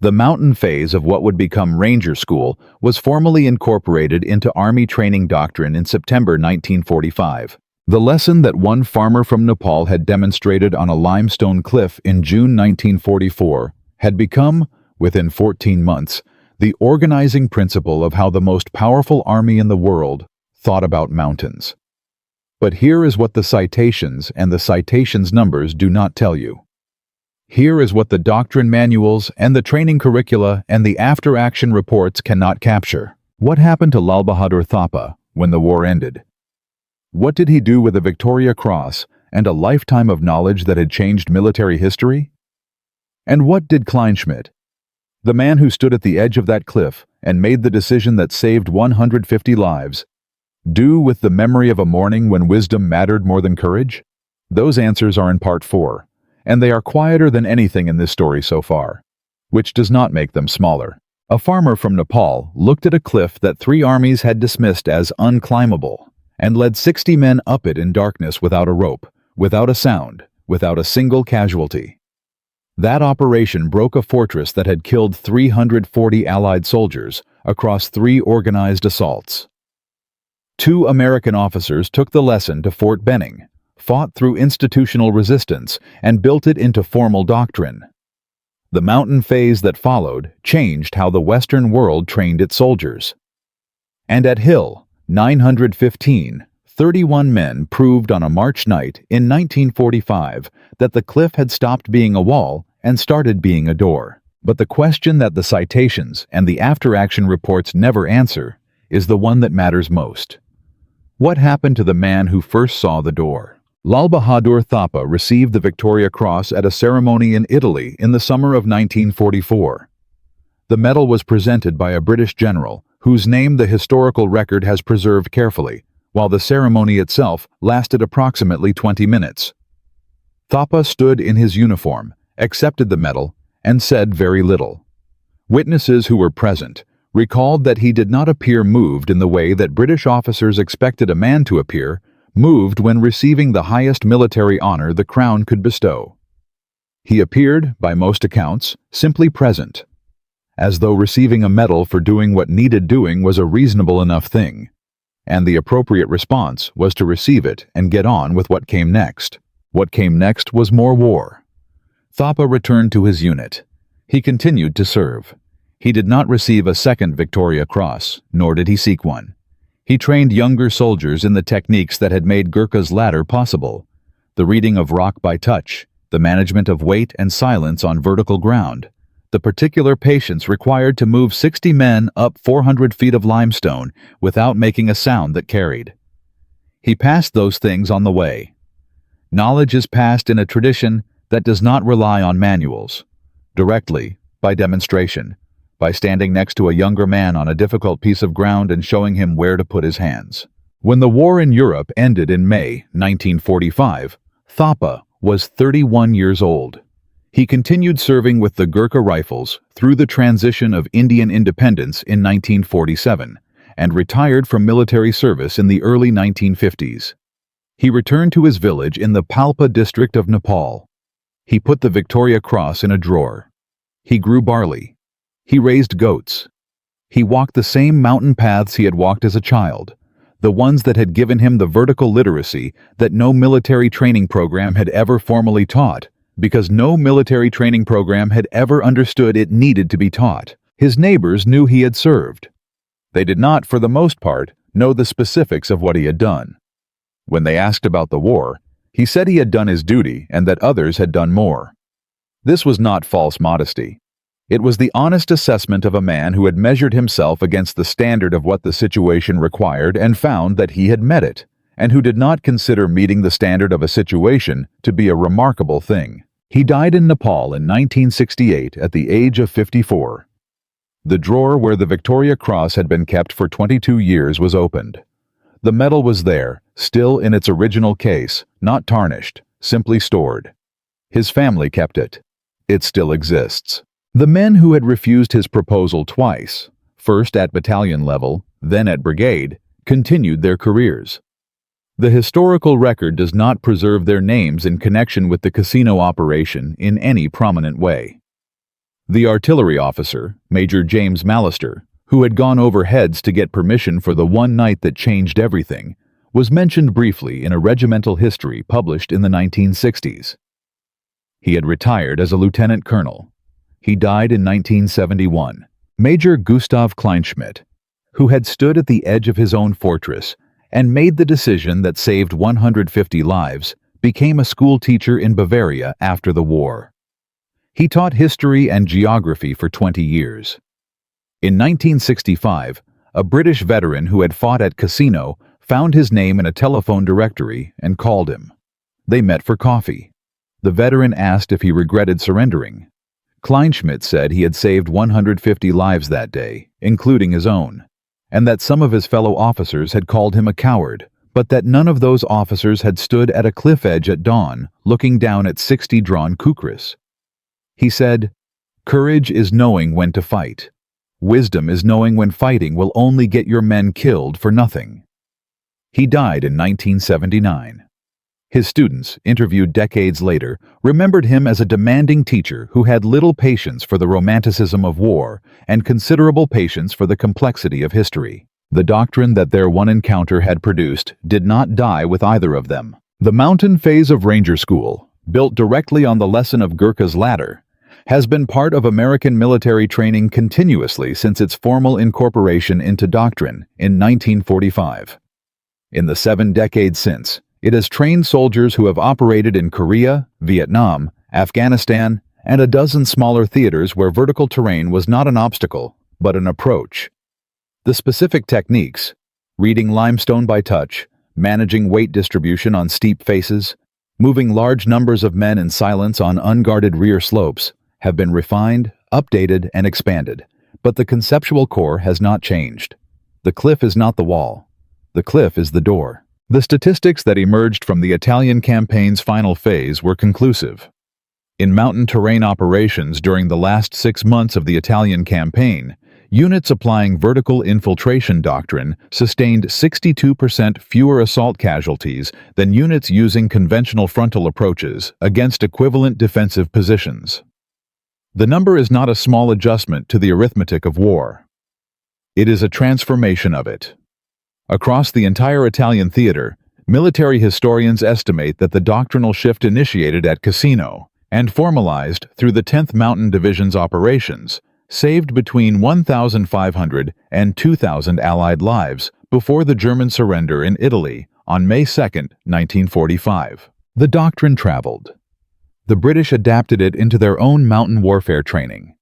The mountain phase of what would become Ranger School was formally incorporated into Army training doctrine in September 1945. The lesson that one farmer from Nepal had demonstrated on a limestone cliff in June 1944 had become, within 14 months, the organizing principle of how the most powerful army in the world thought about mountains. But here is what the citations and the citations numbers do not tell you. Here is what the doctrine manuals and the training curricula and the after-action reports cannot capture. What happened to Lal Bahadur Thapa when the war ended? What did he do with a Victoria Cross and a lifetime of knowledge that had changed military history? And what did Kleinschmidt, the man who stood at the edge of that cliff and made the decision that saved 150 lives, do with the memory of a morning when wisdom mattered more than courage? Those answers are in part 4, and they are quieter than anything in this story so far, which does not make them smaller. A farmer from Nepal looked at a cliff that 3 armies had dismissed as unclimbable and led 60 men up it in darkness without a rope, without a sound, without a single casualty. That operation broke a fortress that had killed 340 Allied soldiers across 3 organized assaults. 2 American officers took the lesson to Fort Benning, fought through institutional resistance, and built it into formal doctrine. The mountain phase that followed changed how the Western world trained its soldiers. And at Hill, 915, 31 men proved on a March night in 1945 that the cliff had stopped being a wall and started being a door. But the question that the citations and the after-action reports never answer is the one that matters most. What happened to the man who first saw the door? Lal Bahadur Thapa received the Victoria Cross at a ceremony in Italy in the summer of 1944. The medal was presented by a British general whose name the historical record has preserved carefully, while the ceremony itself lasted approximately 20 minutes. Thapa stood in his uniform, accepted the medal, and said very little. Witnesses who were present recalled that he did not appear moved in the way that British officers expected a man to appear, moved when receiving the highest military honor the crown could bestow. He appeared, by most accounts, simply present, as though receiving a medal for doing what needed doing was a reasonable enough thing, and the appropriate response was to receive it and get on with what came next. What came next was more war. Thapa returned to his unit. He continued to serve. He did not receive a second Victoria Cross, nor did he seek one. He trained younger soldiers in the techniques that had made Gurkha's ladder possible: the reading of rock by touch, the management of weight and silence on vertical ground, the particular patience required to move 60 men up 400 feet of limestone without making a sound that carried. He passed those things on the way. Knowledge is passed in a tradition that does not rely on manuals, directly, by demonstration, by standing next to a younger man on a difficult piece of ground and showing him where to put his hands. When the war in Europe ended in May 1945, Thapa was 31 years old. He continued serving with the Gurkha Rifles through the transition of Indian independence in 1947 and retired from military service in the early 1950s. He returned to his village in the Palpa district of Nepal. He put the Victoria Cross in a drawer. He grew barley. He raised goats. He walked the same mountain paths he had walked as a child, the ones that had given him the vertical literacy that no military training program had ever formally taught, because no military training program had ever understood it needed to be taught. His neighbors knew he had served. They did not, for the most part, know the specifics of what he had done. When they asked about the war, he said he had done his duty and that others had done more. This was not false modesty. It was the honest assessment of a man who had measured himself against the standard of what the situation required and found that he had met it, and who did not consider meeting the standard of a situation to be a remarkable thing. He died in Nepal in 1968 at the age of 54. The drawer where the Victoria Cross had been kept for 22 years was opened. The medal was there, still in its original case, not tarnished, simply stored. His family kept it. It still exists. The men who had refused his proposal twice, first at battalion level, then at brigade, continued their careers. The historical record does not preserve their names in connection with the casino operation in any prominent way. The artillery officer, Major James Mallister, who had gone over heads to get permission for the one night that changed everything, was mentioned briefly in a regimental history published in the 1960s. He had retired as a lieutenant colonel. He died in 1971. Major Gustav Kleinschmidt, who had stood at the edge of his own fortress and made the decision that saved 150 lives, became a school teacher in Bavaria after the war. He taught history and geography for 20 years. In 1965, a British veteran who had fought at Casino found his name in a telephone directory and called him. They met for coffee. The veteran asked if he regretted surrendering. Kleinschmidt said he had saved 150 lives that day, including his own, and that some of his fellow officers had called him a coward, but that none of those officers had stood at a cliff edge at dawn, looking down at 60 drawn Gurkhas. He said, "Courage is knowing when to fight. Wisdom is knowing when fighting will only get your men killed for nothing." He died in 1979. His students, interviewed decades later, remembered him as a demanding teacher who had little patience for the romanticism of war and considerable patience for the complexity of history. The doctrine that their one encounter had produced did not die with either of them. The mountain phase of Ranger School, built directly on the lesson of Gurkha's ladder, has been part of American military training continuously since its formal incorporation into doctrine in 1945. In the 7 decades since, it has trained soldiers who have operated in Korea, Vietnam, Afghanistan, and a dozen smaller theaters where vertical terrain was not an obstacle, but an approach. The specific techniques, reading limestone by touch, managing weight distribution on steep faces, moving large numbers of men in silence on unguarded rear slopes, have been refined, updated, and expanded, but the conceptual core has not changed. The cliff is not the wall. The cliff is the door. The statistics that emerged from the Italian campaign's final phase were conclusive. In mountain terrain operations during the last 6 months of the Italian campaign, units applying vertical infiltration doctrine sustained 62% fewer assault casualties than units using conventional frontal approaches against equivalent defensive positions. The number is not a small adjustment to the arithmetic of war. It is a transformation of it. Across the entire Italian theater, military historians estimate that the doctrinal shift initiated at Casino and formalized through the 10th Mountain Division's operations saved between 1,500 and 2,000 Allied lives before the German surrender in Italy on May 2, 1945. The doctrine traveled. The British adapted it into their own mountain warfare training.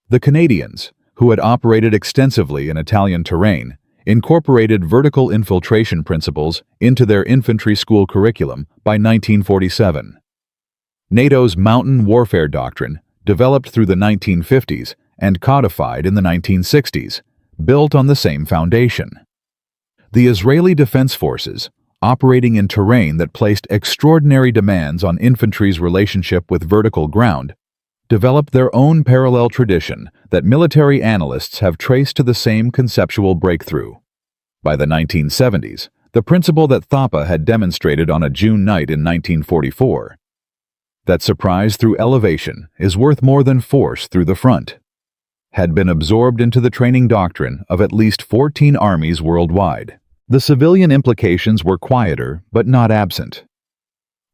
The Canadians, who had operated extensively in Italian terrain, incorporated vertical infiltration principles into their infantry school curriculum by 1947. NATO's mountain warfare doctrine, developed through the 1950s and codified in the 1960s, built on the same foundation. The Israeli Defense Forces, operating in terrain that placed extraordinary demands on infantry's relationship with vertical ground, developed their own parallel tradition that military analysts have traced to the same conceptual breakthrough. By the 1970s, the principle that Thapa had demonstrated on a June night in 1944, that surprise through elevation is worth more than force through the front, had been absorbed into the training doctrine of at least 14 armies worldwide. The civilian implications were quieter but not absent.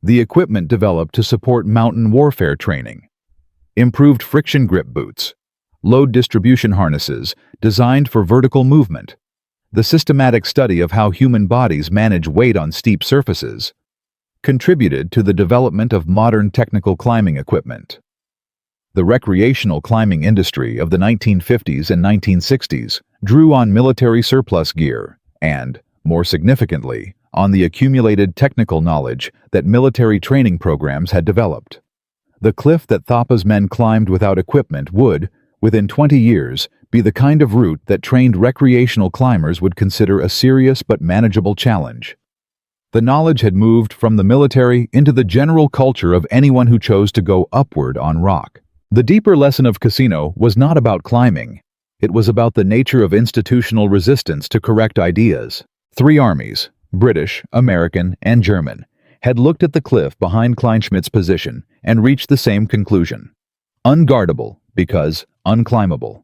The equipment developed to support mountain warfare training, improved friction grip boots, load distribution harnesses designed for vertical movement, the systematic study of how human bodies manage weight on steep surfaces, contributed to the development of modern technical climbing equipment. The recreational climbing industry of the 1950s and 1960s drew on military surplus gear and, more significantly, on the accumulated technical knowledge that military training programs had developed. The cliff that Thapa's men climbed without equipment would, within 20 years, be the kind of route that trained recreational climbers would consider a serious but manageable challenge. The knowledge had moved from the military into the general culture of anyone who chose to go upward on rock. The deeper lesson of Casino was not about climbing. It was about the nature of institutional resistance to correct ideas. 3 armies, British, American, and German, had looked at the cliff behind Kleinschmidt's position and reached the same conclusion: unguardable because unclimbable.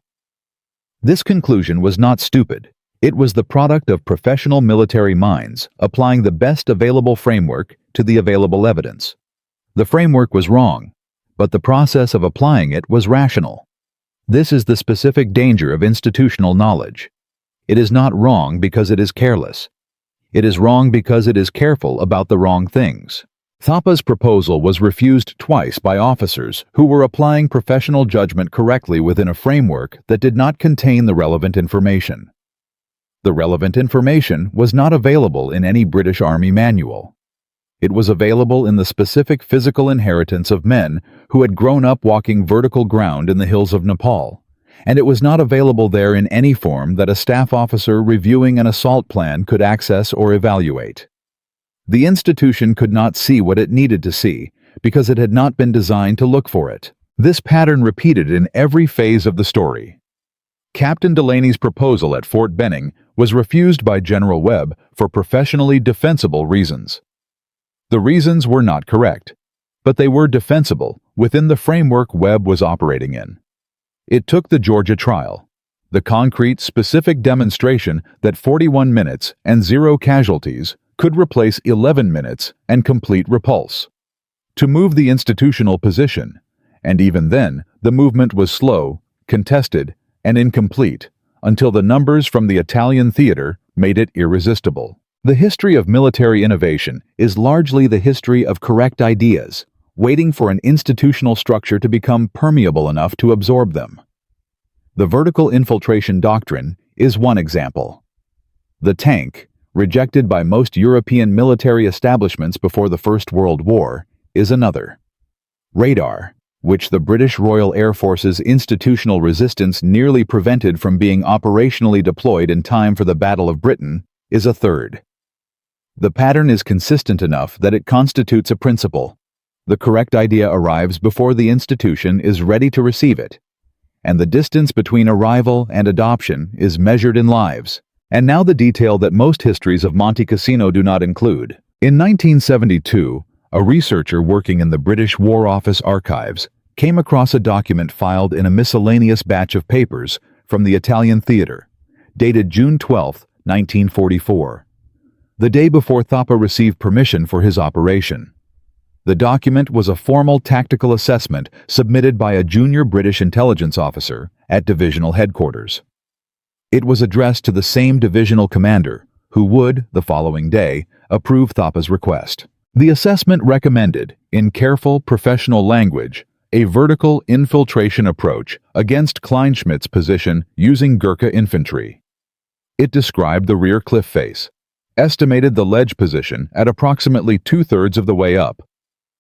This conclusion was not stupid. It was the product of professional military minds applying the best available framework to the available evidence. The framework was wrong, but the process of applying it was rational. This is the specific danger of institutional knowledge. It is not wrong because it is careless. It is wrong because it is careful about the wrong things. Thapa's proposal was refused twice by officers who were applying professional judgment correctly within a framework that did not contain the relevant information. The relevant information was not available in any British Army manual. It was available in the specific physical inheritance of men who had grown up walking vertical ground in the hills of Nepal, and it was not available there in any form that a staff officer reviewing an assault plan could access or evaluate. The institution could not see what it needed to see because it had not been designed to look for it. This pattern repeated in every phase of the story. Captain Delaney's proposal at Fort Benning was refused by General Webb for professionally defensible reasons. The reasons were not correct, but they were defensible within the framework Webb was operating in. It took the Georgia trial, the concrete, specific demonstration that 41 minutes and 0 casualties could replace 11 minutes and complete repulse, to move the institutional position, and even then, the movement was slow, contested, and incomplete until the numbers from the Italian theater made it irresistible. The history of military innovation is largely the history of correct ideas, waiting for an institutional structure to become permeable enough to absorb them. The vertical infiltration doctrine is one example. The tank, rejected by most European military establishments before the First World War, is another. Radar, which the British Royal Air Force's institutional resistance nearly prevented from being operationally deployed in time for the Battle of Britain, is a third. The pattern is consistent enough that it constitutes a principle. The correct idea arrives before the institution is ready to receive it, and the distance between arrival and adoption is measured in lives. And now the detail that most histories of Monte Cassino do not include. In 1972, a researcher working in the British War Office archives came across a document filed in a miscellaneous batch of papers from the Italian theater, dated June 12, 1944, the day before Thapa received permission for his operation. The document was a formal tactical assessment submitted by a junior British intelligence officer at divisional headquarters. It was addressed to the same divisional commander, who would, the following day, approve Thapa's request. The assessment recommended, in careful professional language, a vertical infiltration approach against Kleinschmidt's position using Gurkha infantry. It described the rear cliff face, estimated the ledge position at approximately 2/3 of the way up,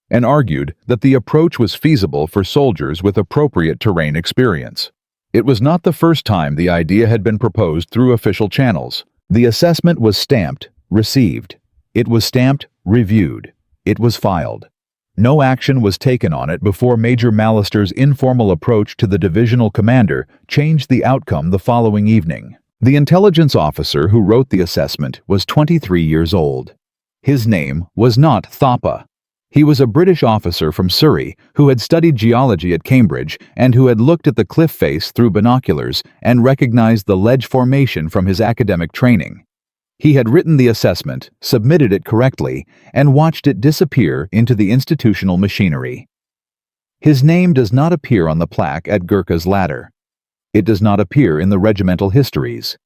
and argued that the approach was feasible for soldiers with appropriate terrain experience. It was not the first time the idea had been proposed through official channels. The assessment was stamped, received. It was stamped, reviewed. It was filed. No action was taken on it before Major Mallister's informal approach to the divisional commander changed the outcome the following evening. The intelligence officer who wrote the assessment was 23 years old. His name was not Thapa. He was a British officer from Surrey who had studied geology at Cambridge and who had looked at the cliff face through binoculars and recognized the ledge formation from his academic training. He had written the assessment, submitted it correctly, and watched it disappear into the institutional machinery. His name does not appear on the plaque at Gurkha's ladder. It does not appear in the regimental histories.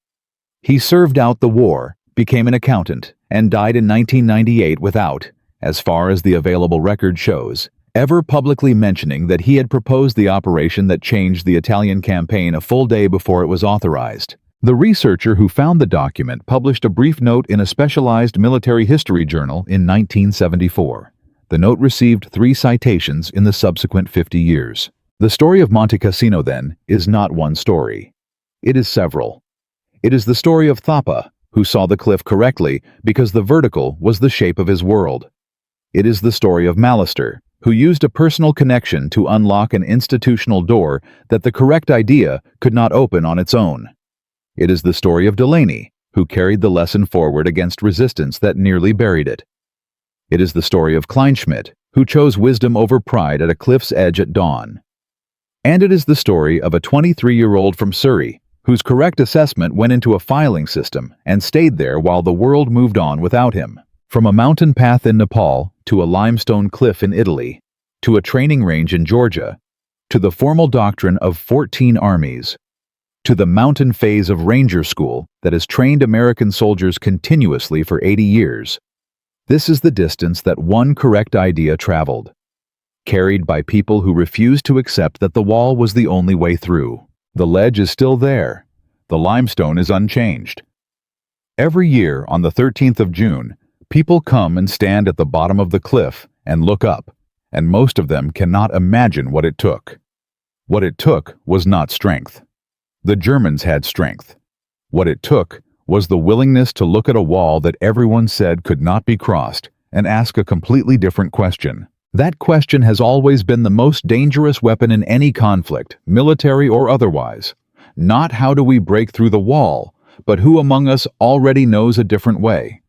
He served out the war, became an accountant, and died in 1998 without, as far as the available record shows, ever publicly mentioning that he had proposed the operation that changed the Italian campaign a full day before it was authorized. The researcher who found the document published a brief note in a specialized military history journal in 1974. The note received 3 citations in the subsequent 50 years. The story of Monte Cassino, then, is not one story. It is several. It is the story of Thapa, who saw the cliff correctly because the vertical was the shape of his world. It is the story of Malister, who used a personal connection to unlock an institutional door that the correct idea could not open on its own. It is the story of Delaney, who carried the lesson forward against resistance that nearly buried it. It is the story of Kleinschmidt, who chose wisdom over pride at a cliff's edge at dawn. And it is the story of a 23-year-old from Surrey, whose correct assessment went into a filing system and stayed there while the world moved on without him. From a mountain path in Nepal, to a limestone cliff in Italy, to a training range in Georgia, to the formal doctrine of 14 armies, to the mountain phase of Ranger School that has trained American soldiers continuously for 80 years. This is the distance that one correct idea traveled, carried by people who refused to accept that the wall was the only way through. The ledge is still there. The limestone is unchanged. Every year on the 13th of June, people come and stand at the bottom of the cliff and look up, and most of them cannot imagine what it took. What it took was not strength. The Germans had strength. What it took was the willingness to look at a wall that everyone said could not be crossed and ask a completely different question. That question has always been the most dangerous weapon in any conflict, military or otherwise. Not how do we break through the wall, but who among us already knows a different way.